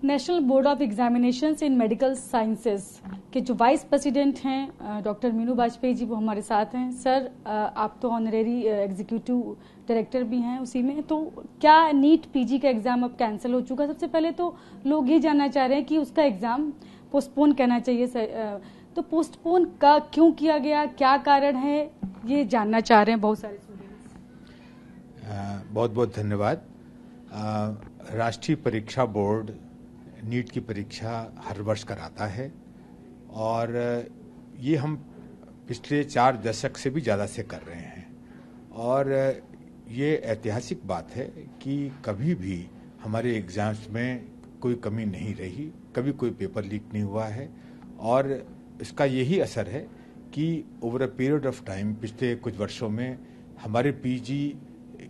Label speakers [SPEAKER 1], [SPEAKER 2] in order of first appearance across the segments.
[SPEAKER 1] National board of examinations in medical sciences के जो vice president हैं डॉक्टर मीनू वाजपेयी जी, वो हमारे साथ हैं। सर, आप तो ऑनरेरी एग्जीक्यूटिव डायरेक्टर भी हैं उसी में, तो क्या नीट पीजी का एग्जाम अब कैंसिल हो चुका? सबसे पहले तो लोग ये जानना चाह रहे हैं कि उसका एग्जाम पोस्टपोन करना चाहिए, तो पोस्टपोन का क्यों किया गया, क्या कारण है, ये जानना चाह रहे हैं बहुत सारे स्टूडेंट्स।
[SPEAKER 2] बहुत बहुत धन्यवाद। राष्ट्रीय परीक्षा बोर्ड नीट की परीक्षा हर वर्ष कराता है और ये हम पिछले 4 दशक से भी ज़्यादा से कर रहे हैं और ये ऐतिहासिक बात है कि कभी भी हमारे एग्जाम्स में कोई कमी नहीं रही, कभी कोई पेपर लीक नहीं हुआ है और इसका यही असर है कि over a period of time पिछले कुछ वर्षों में हमारे पीजी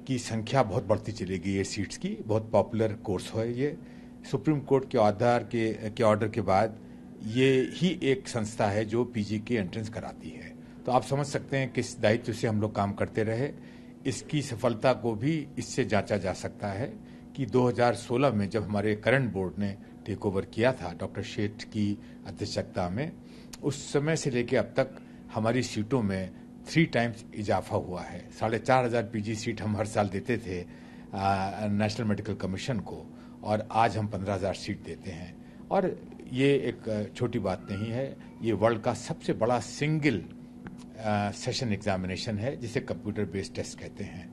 [SPEAKER 2] की संख्या बहुत बढ़ती चली गई है। सीट्स की बहुत पॉपुलर कोर्स है ये। सुप्रीम कोर्ट के ऑर्डर के बाद ये ही एक संस्था है जो पीजी की एंट्रेंस कराती है। तो आप समझ सकते हैं किस दायित्व से हम लोग काम करते रहे। इसकी सफलता को भी इससे जांचा जा सकता है कि 2016 में जब हमारे करंट बोर्ड ने टेक ओवर किया था डॉक्टर शेठ की अध्यक्षता में, उस समय से लेकर अब तक हमारी सीटों में 3 टाइम्स इजाफा हुआ है। 4,500 पीजी सीट हम हर साल देते थे नेशनल मेडिकल कमीशन को और आज हम 15,000 सीट देते हैं। और ये एक छोटी बात नहीं है, ये वर्ल्ड का सबसे बड़ा सिंगल सेशन एग्जामिनेशन है जिसे कंप्यूटर बेस्ड टेस्ट कहते हैं।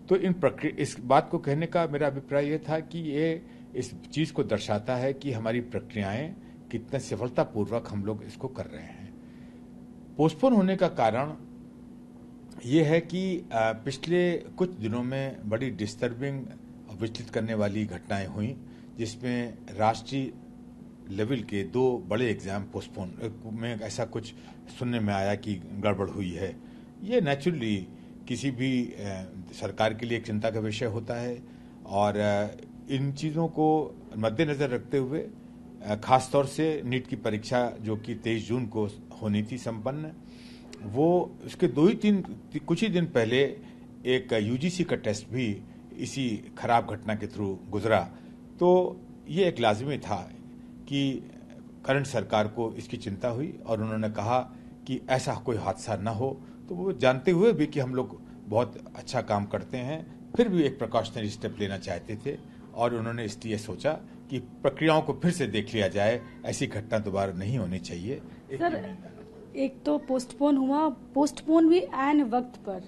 [SPEAKER 2] तो इस बात को कहने का मेरा अभिप्राय ये था कि ये इस चीज़ को दर्शाता है कि हमारी प्रक्रियाएं कितने सफलतापूर्वक हम लोग इसको कर रहे हैं। पोस्टपोन होने का कारण ये है कि पिछले कुछ दिनों में बड़ी डिस्टर्बिंग और विचलित करने वाली घटनाएं हुई, जिसमें राष्ट्रीय लेवल के 2 बड़े एग्जाम पोस्टपोन में ऐसा कुछ सुनने में आया कि गड़बड़ हुई है। ये नेचुरली किसी भी सरकार के लिए एक चिंता का विषय होता है और इन चीज़ों को मद्देनजर रखते हुए खासतौर से नीट की परीक्षा जो कि 23 जून को होनी थी संपन्न, वो उसके कुछ ही दिन पहले एक यूजीसी का टेस्ट भी इसी खराब घटना के थ्रू गुजरा। तो ये एक लाजिमी था कि करंट सरकार को इसकी चिंता हुई और उन्होंने कहा कि ऐसा कोई हादसा न हो। तो वो जानते हुए भी कि हम लोग बहुत अच्छा काम करते हैं, फिर भी एक प्रिकॉशनरी स्टेप लेना चाहते थे और उन्होंने इसलिए सोचा कि प्रक्रियाओं को फिर से देख लिया जाए, ऐसी घटना दोबारा नहीं होनी चाहिए।
[SPEAKER 1] सर, एक तो पोस्टपोन हुआ, पोस्टपोन भी ऐन वक्त पर,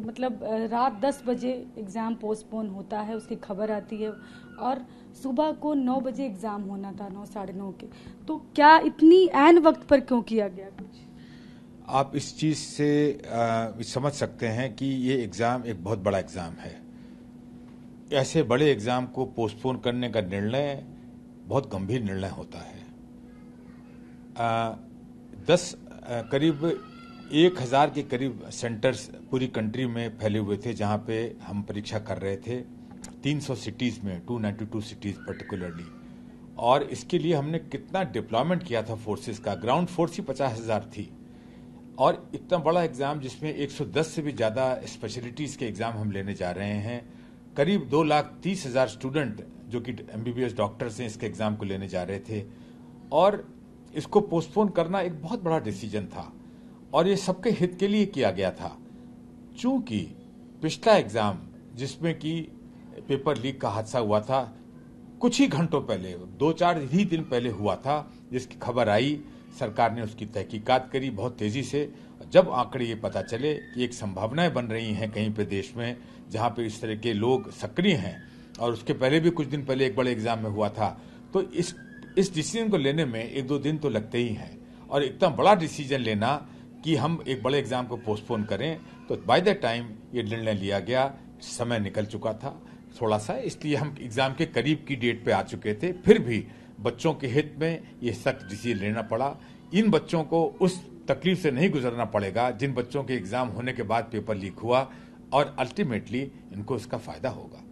[SPEAKER 1] मतलब रात 10 बजे एग्जाम पोस्टपोन होता है, उसकी खबर आती है और सुबह को 9 बजे एग्जाम होना था, 9 साढ़े 9 के। तो क्या इतनी ऐन वक्त पर क्यों किया गया कुछ?
[SPEAKER 2] आप इस चीज से समझ सकते हैं कि ये एग्जाम एक बहुत बड़ा एग्जाम है। ऐसे बड़े एग्जाम को पोस्टपोन करने का निर्णय बहुत गंभीर निर्णय होता है। करीब 1,000 के करीब सेंटर्स पूरी कंट्री में फैले हुए थे जहां पे हम परीक्षा कर रहे थे, 300 सिटीज में, 292 सिटीज पर्टिकुलरली। और इसके लिए हमने कितना डिप्लॉयमेंट किया था फोर्सेस का, ग्राउंड फोर्स ही 50,000 थी। और इतना बड़ा एग्जाम जिसमें 110 से भी ज्यादा स्पेशलिटीज के एग्जाम हम लेने जा रहे हैं, करीब 2,30,000 स्टूडेंट जो कि एमबीबीएस डॉक्टर्स हैं इसके एग्जाम को लेने जा रहे थे और इसको पोस्टपोन करना एक बहुत बड़ा डिसीजन था और ये सबके हित के लिए किया गया था। चूंकि पिछला एग्जाम जिसमें कि पेपर लीक का हादसा हुआ था कुछ ही घंटों पहले, 2-4 ही दिन पहले हुआ था, जिसकी खबर आई, सरकार ने उसकी तहकीकात करी बहुत तेजी से। जब आंकड़े ये पता चले कि एक संभावनाएं बन रही हैं कहीं पे देश में जहां पे इस तरह के लोग सक्रिय हैं और उसके पहले भी कुछ दिन पहले एक बड़े एग्जाम में हुआ था, तो इस डिसीजन को लेने में 1-2 दिन तो लगते ही हैं। और इतना बड़ा डिसीजन लेना कि हम एक बड़े एग्जाम को पोस्टपोन करें, तो बाय द टाइम ये निर्णय लिया गया, समय निकल चुका था थोड़ा सा, इसलिए हम एग्जाम के करीब की डेट पे आ चुके थे। फिर भी बच्चों के हित में ये सख्त डिसीजन लेना पड़ा। इन बच्चों को उस तकलीफ से नहीं गुजरना पड़ेगा जिन बच्चों के एग्जाम होने के बाद पेपर लीक हुआ और अल्टीमेटली इनको इसका फायदा होगा।